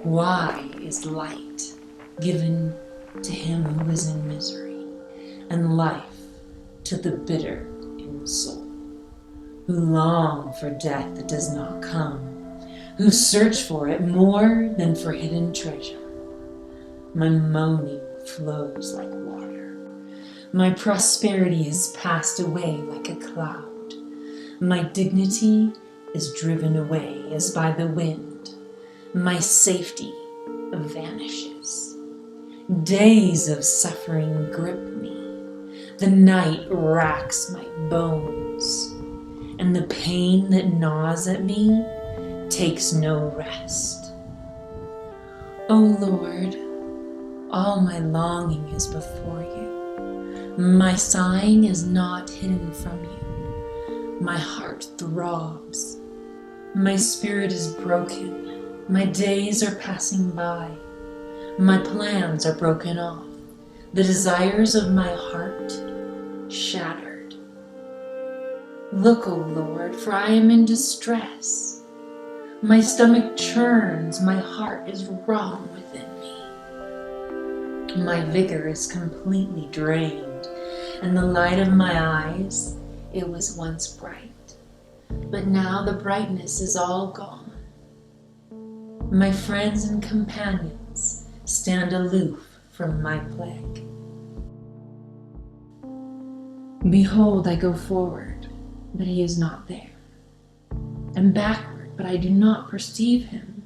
Why is light given to him who is in misery, and life to the bitter in soul, who long for death that does not come, who search for it more than for hidden treasure? My moaning flows like water. My prosperity is passed away like a cloud. My dignity is driven away as by the wind. My safety vanishes. Days of suffering grip me. The night racks my bones, and the pain that gnaws at me takes no rest. O Lord, all my longing is before you. My sighing is not hidden from you. My heart throbs. My spirit is broken. My days are passing by. My plans are broken off. The desires of my heart shattered. Look, O Lord, for I am in distress. My stomach churns. My heart is wrung within me. My vigor is completely drained, and the light of my eyes, it was once bright, but now the brightness is all gone. My friends and companions stand aloof from my plague. Behold, I go forward, but he is not there, and backward, but I do not perceive him.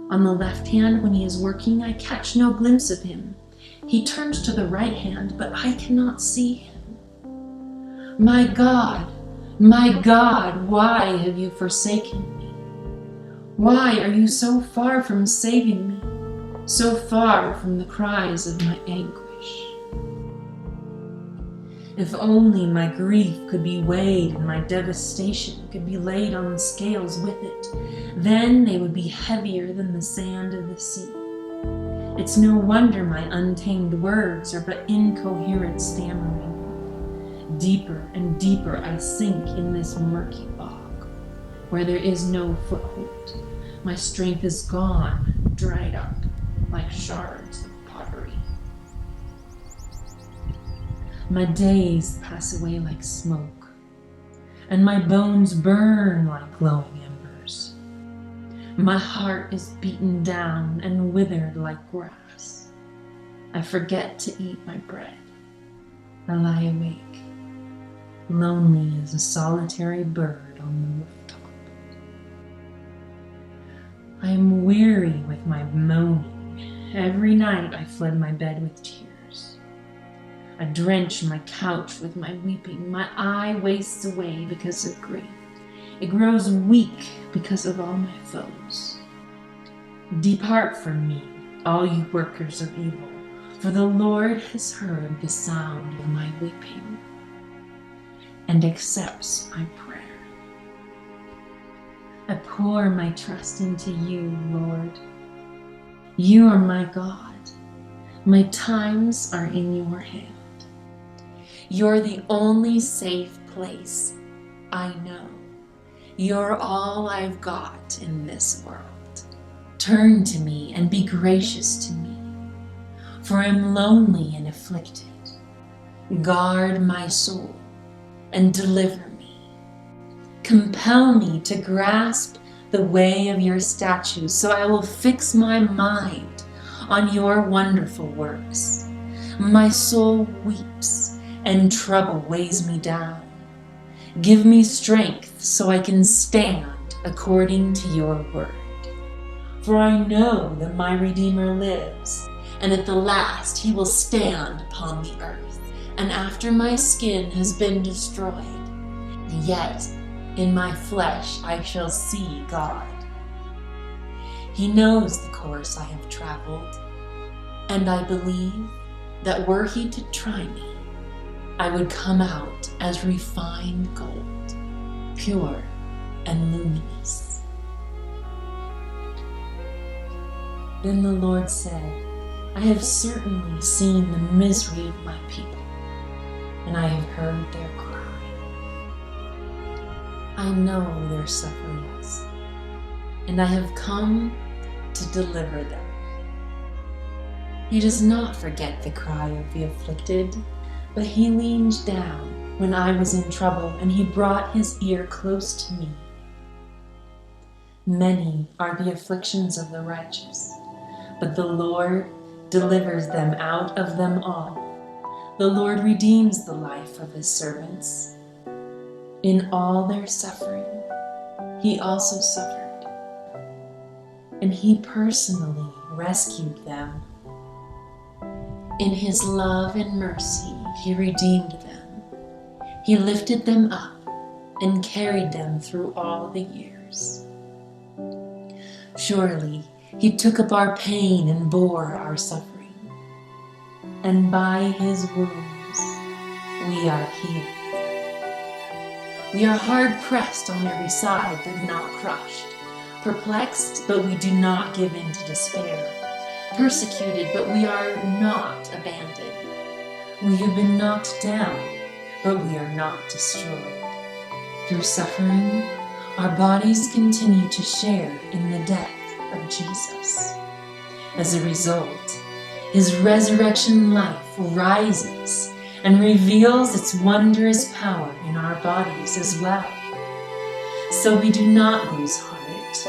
On the left hand, when he is working, I catch no glimpse of him. He turns to the right hand, but I cannot see him. My God, why have you forsaken me? Why are you so far from saving me, so far from the cries of my anguish? If only my grief could be weighed and my devastation could be laid on the scales with it, then they would be heavier than the sand of the sea. It's no wonder my untamed words are but incoherent stammering. Deeper and deeper I sink in this murky bog, where there is no foothold. My strength is gone, dried up, like shards of pottery. My days pass away like smoke, and my bones burn like glowing embers. My heart is beaten down and withered like grass. I forget to eat my bread. I lie awake, lonely as a solitary bird on the rooftop. I am weary with my moaning. Every night I flood my bed with tears. I drench my couch with my weeping. My eye wastes away because of grief. It grows weak because of all my foes. Depart from me, all you workers of evil, for the Lord has heard the sound of my weeping and accepts my prayer. I pour my trust into you, Lord. You are my God. My times are in your hand. You're the only safe place I know. You're all I've got in this world. Turn to me and be gracious to me, for I'm lonely and afflicted. Guard my soul and deliver me. Compel me to grasp the way of your statutes, so I will fix my mind on your wonderful works. My soul weeps and trouble weighs me down. Give me strength so I can stand according to your word. For I know that my Redeemer lives, and at the last he will stand upon the earth. And after my skin has been destroyed, yet in my flesh I shall see God. He knows the course I have traveled, and I believe that were he to try me, I would come out as refined gold, pure and luminous. Then the Lord said, I have certainly seen the misery of my people, and I have heard their cry. I know their sufferings, and I have come to deliver them. He does not forget the cry of the afflicted, but he leaned down when I was in trouble, and he brought his ear close to me. Many are the afflictions of the righteous, but the Lord delivers them out of them all. The Lord redeems the life of his servants. In all their suffering, he also suffered, and he personally rescued them. In his love and mercy, he redeemed them. He lifted them up and carried them through all the years. Surely he took up our pain and bore our suffering, and by his wounds we are healed. We are hard-pressed on every side, but not crushed, perplexed, but we do not give in to despair, persecuted, but we are not abandoned. We have been knocked down, but we are not destroyed. Through suffering, our bodies continue to share in the death of Jesus. As a result, his resurrection life rises and reveals its wondrous power in our bodies as well. So we do not lose heart,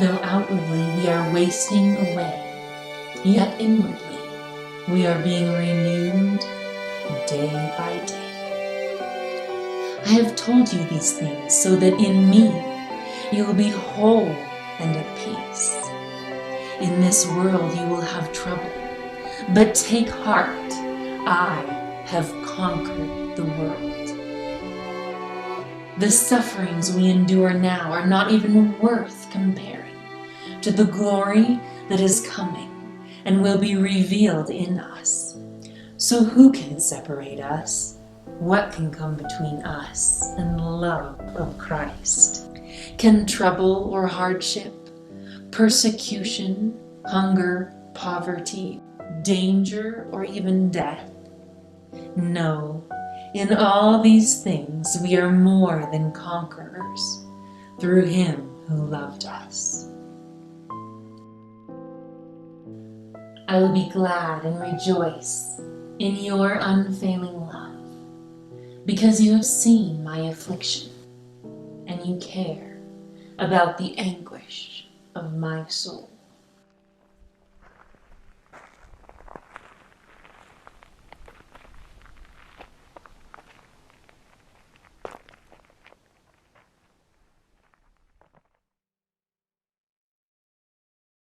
though outwardly we are wasting away, yet inwardly we are being renewed day by day. I have told you these things so that in me you will be whole and at peace. In this world you will have trouble, but take heart, I have conquered the world. The sufferings we endure now are not even worth comparing to the glory that is coming and will be revealed in us. So who can separate us? What can come between us and the love of Christ? Can trouble or hardship, persecution, hunger, poverty, danger, or even death? No, in all these things we are more than conquerors through him who loved us. I will be glad and rejoice in your unfailing love, because you have seen my affliction and you care about the anguish of my soul.